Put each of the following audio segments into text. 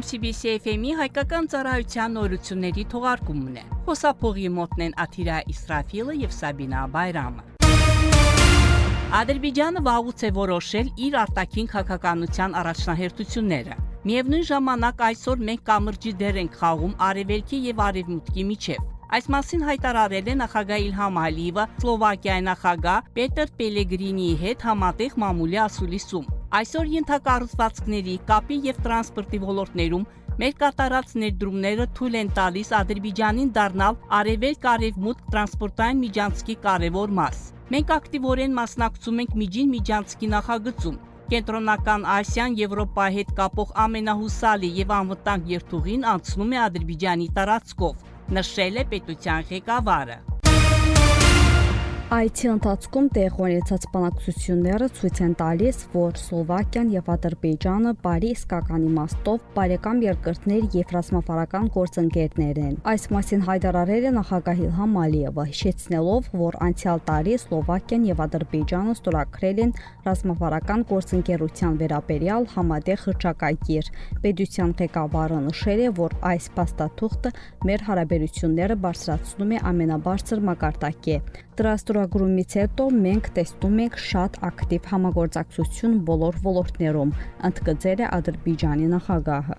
CBC FM-ի հայկական ծառայության նորությունների թողարկումն է։ Խոսափողի մոտն են Աթիրա Իսրաֆիլը եւ Սաբինա Բայրամը։ Ադրբեջանը վաղուց է որոշել իր արտաքին քաղաքականության առաջնահերթությունները։ Միևնույն ժամանակ այսօր մենք կամրջի դեր ենք խաղում արևելքի եւ արևմուտքի միջև։ Այս մասին հայտարարել է նախագահ Իլհամ Ալիևը Սլովակիայի նախագահ Պետր Պելեգրինիի հետ համատեղ մամուլի ասուլիսում։ Այսօր ենթակառուցվածքների, կապի եւ տրանսպորտի ոլորտներում մեր կատարած ներդրումները թույլ են տալիս Ադրբեջանին դառնալ արևելք-արևմուտք տրանսպորտային միջանցքի կարևոր մաս։ Մենք ակտիվորեն մասնակցում ենք միջին միջանցքի նախագծում։ Կենտրոնական Ասիան Եվրոպայի հետ կապող ամենահուսալի եւ անվտանգ երթուղին անցնում է Ադրբեջանի տարածքով, նշել է պետության ղեկավարը։ Այդ ընթացքում տեղ ունեցած բանակցությունները ցույց են տալիս, որ Սլովակիան եւ Ադրբեջանը բարի իսկական իմաստով բարեկամ երկրներ եւ ռազմավարական գործընկերներ են։ Այս մասին հայտարարել է նախագահ Իլհամ Ալիևը, հիշեցնելով, որ անցյալ տարի Սլովակիան եւ Ադրբեջանը ստորագրել են ռազմավարական գործընկերության վերաբերյալ համատեղ հռչակագիր։ Պետության ղեկավարը նշել է, որ այս փաստաթուղթը մեր հարաբերությունները բարձրացնում է ամենաբարձր մակարդակի։ Դրա ստորագրումից հետո մենք տեսնում ենք շատ ակտիվ համագործակցություն բոլոր ոլորտներում, ընդգծել է Ադրբեջանի նախագահը։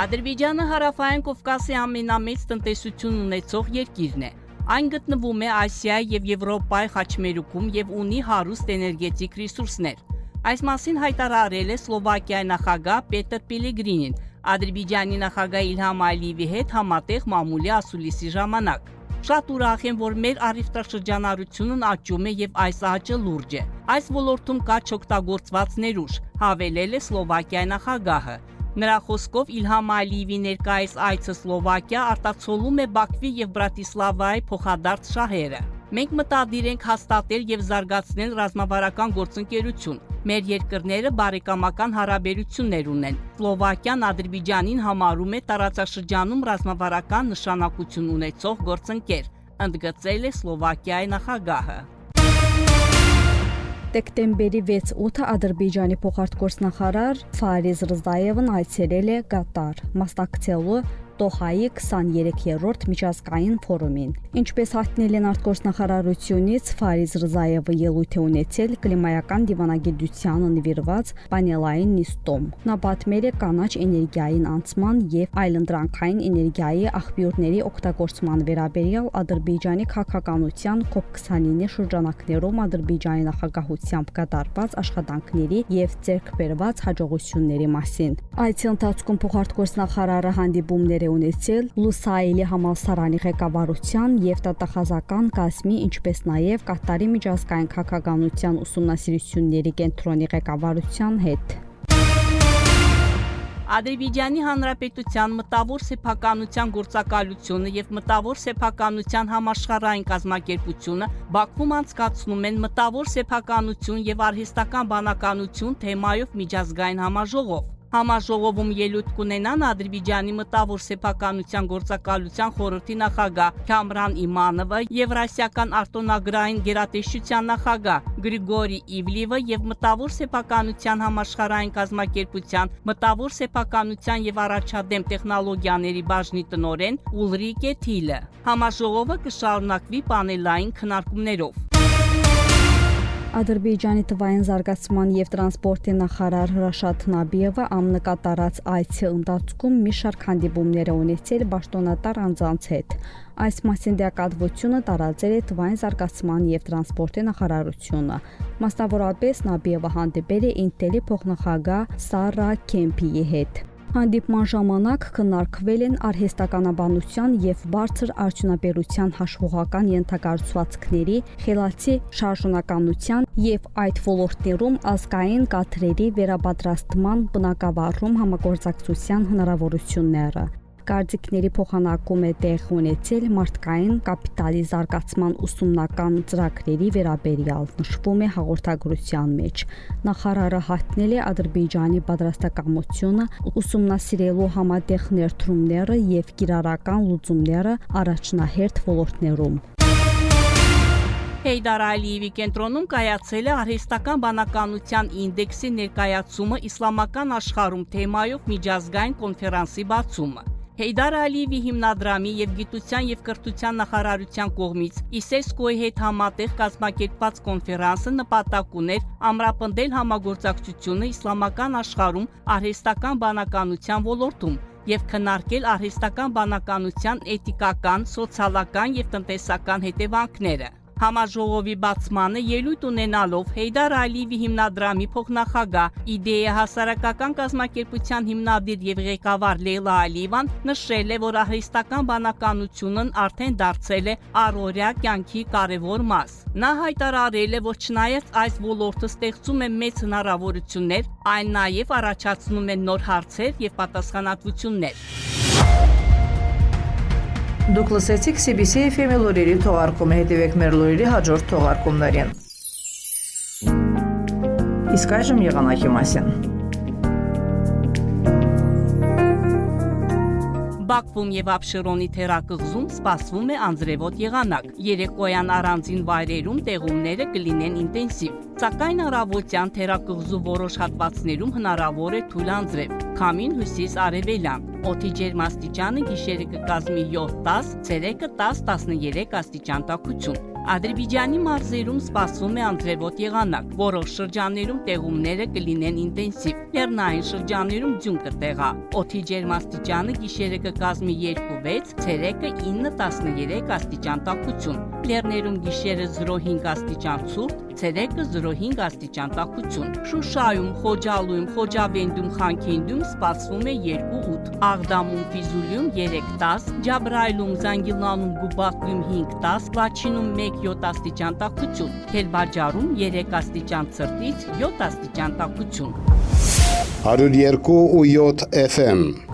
Ադրբեջանը Հարավային Կովկասի ամենամեծ տնտեսություն ունեցող երկիրն է։ Այն գտնվում է Ասիայի եւ Եվրոպայի խաչմերուկում եւ ունի հարուստ էներգետիկ ռեսուրսներ։ Այս մասին հայտարարել է Սլովակիայի նախագահ Պետր Պելեգրինին Ադրբեջանի նախագահ Իլհամ Ալիևի հետ համատեղ մամուլի ասուլիսի ժամանակ։ Շատ ուրախ եմ, որ մեր առևտրաշրջանառությունն աճում է եւ այս աճը լուրջ է։ Այս ոլորտում կա չօգտագործված ներուժ, հավելել է Սլովակիայի նախագահը։ Նրա խոսքով Իլհամ Ալիևի ներկայիս այցը Սլովակիա արտացոլում է Բաքվի եւ Բրատիսլավայի փոխադարձ շահերը։ Մենք մտադիր ենք հաստատել եւ զարգացնել ռազմավարական գործընկերություն։ Մեր երկրները բարեկամական հարաբերություններ ունեն։ Սլովակիան Ադրբեջանին համարում է տարածաշրջանում ռազմավարական նշանակություն ունեցող գործընկեր, ընդգծել է Սլովակիայի նախագահը։ Դեկտեմբերի 6-8-ը Ադրբեջանի փոխարտգործնախարար Ֆարիզ Ռզայևն այցելել է Կատար, մասնակցելու Դոհայի 23-րդ միջազգային ֆորումին։ Ինչպես հայտնել են արտգործնախարարությունից, Ֆարիզ Ռզայևը ելույթ է ունեցել կլիմայական դիվանագիտությանը նվիրված պանելային նիստում։ Նա պատմել է կանաչ էներգիային անցման եւ այլընտրանքային էներգիայի աղբյուրների օգտագործման վերաբերյալ Ադրբեջանի քաղաքականության COP29 շրջանակներում Ադրբեջանի նախագահությամբ կատարված աշխատանքների եւ ձեռքբերված հաջողությունների մասին։ Այցի ընթացքում փոխարտգործնախարարը հանդիպումներ ունեցել Լուսայելի համալսարանի ղեկավարության եւ տվյալախազական կազմի, ինչպես նաեւ Կատարի միջազգային քաղաքականության ուսումնասիրությունների կենտրոնի ղեկավարության հետ։ Ադրբեջանի Հանրապետության մտավոր սեփականության գործակալությունը եւ մտավոր սեփականության համաշխարհային կազմակերպությունը Բաքվում անցկացնում են մտավոր սեփականություն եւ արհեստական բանականություն թեմայով միջազգային համաժողով։ Համաժողովում ելույթ կունենան Ադրբեջանի մտավոր սեփականության գործակալության խորհրդի նախագահ Քամրան Իմանովը, Եվրասիական արտոնագրային գերատեսչության նախագահ Գրիգորի Իվլիևը եւ մտավոր սեփականության համաշխարհային կազմակերպության մտավոր սեփականության եւ առաջադեմ տեխնոլոգիաների բաժնի տնօրեն Ուլրիկե Թիլը։ Համաժողովը կշարունակվի պանելային քննարկումներով։ Ադրբեջանի թվային զարգացման եւ տրանսպորտի նախարար Ռաշադ Նաբիևը ԱՄՆ կատարած այցի ընթացքում մի շարք հանդիպումներ ունեցել պաշտոնատար անձանց հետ։ Այս մասին դեկատվությունը տարածել է թվային զարգացման եւ տրանսպորտի նախարարությունը։ Մասնավորապես Նաբիևը հանդիպել է Intel-ի փոխնախագահ Սարա Քեմփիի հետ։ Հանդիպման ժամանակ քննարկվել են արհեստականաբանության եւ բարձր արդյունաբերության հաշվողական ենթակառուցվածքների, խելացի շարժունակականության եւ այդ ոլորտներում ազգային կադրերի վերապատրաստման բնագավառում համագործակցության հնարավորությունները։ Կարծիքների փոխանակում է տեղ ունեցել մարդկային կապիտալի զարգացման ուսումնական ծրագրերի վերաբերյալ, նշվում է հաղորդագրության մեջ։ Նախարարը հայտնել է Ադրբեջանի պատրաստակամությունը ուսումնասիրելու համատեղ ներդրումները եւ կիրառական լուծումները առաջնահերթ ոլորտներում։ Heydar Əliyevի կենտրոնում կայացել է արհեստական բանականության ինդեքսի ներկայացումը իսլամական աշխարհում թեմայով միջազգային կոնֆերանսի բացումը։ Heydar Ալիևի հիմնադրամի եւ Գիտության եւ կրթության նախարարության կողմից ISESCO-ի հետ համատեղ կազմակերպված կոնֆերանսը նպատակ ուներ ամրապնդել համագործակցությունը իսլամական աշխարհում արհեստական բանականության ոլորտում եւ քննարկել արհեստական բանականության էթիկական, սոցիալական եւ տնտեսական հետևանքները։ Համաժողովի բացմանը ելույթ ունենալով Heydar Ալիևի հիմնադրամի փոխնախագահ Իդեա հասարակական կազմակերպության հիմնադիր եւ ղեկավար Լեյլա Ալիևան նշել է, որ արհեստական բանականությունն արդեն դարձել է առօրյա կյանքի կարևոր մաս։ Նա հայտարարել է, որ չնայած այս ոլորտը ստեղծում է մեծ հնարավորություններ, այն նաեւ առաջացնում է նոր հարցեր եւ պատասխանատվություններ։ Դուք լսեցիք CBC FM-ի լուրերի թողարկումը, հետևեք մեր լուրերի հաջորդ թողարկումներին։ Իսկ այժմ եղանակի մասին։ Բաքվում եւ Աբշերոնի թերակղզում սպասվում է անձրևոտ եղանակ։ Երեկոյան առանձին վայրերում տեղումները կլինեն ինտենսիվ, սակայն առավոտյան թերակղզու որոշ հատվածներում հնարավոր է թույլ անձրև։ Քամին հյուսիս-արևելյան։ Օդի ջերմաստիճանը գիշերը կկազմի 7-10, ցերեկը 10-13 աստիճան տաքություն։ Ադրբեջանի մարզերում սպասվում է անձրևոտ եղանակ, որոշ շրջաններում տեղումները կլինեն ինտենսիվ, լեռնային շրջաններում ձյուն կտեղա։ Օդի ջերմաստիճանը գիշերը կկազմի 2-6, ցերեկը 9-13 աստիճան տաքություն։ Լեռներում գիշերը 0-5 աստիճան ցուրտ, ցերեկը 0-5 աստիճան տաքություն։ Շուշայում, Խոջալույում, Խոջավենդում, Խանքինդում սպասվում է 2-8, Աղդամում, Ֆիզուլիում 3-10, Ջաբրայիլում, Զանգիլանում, Գուբակում 5-10, Լաչինում 1-7 աստիճան տաքություն, Քելբաջարում 3 աստիճան ցրտից 7 աստիճան տաքություն։ 102.7 FM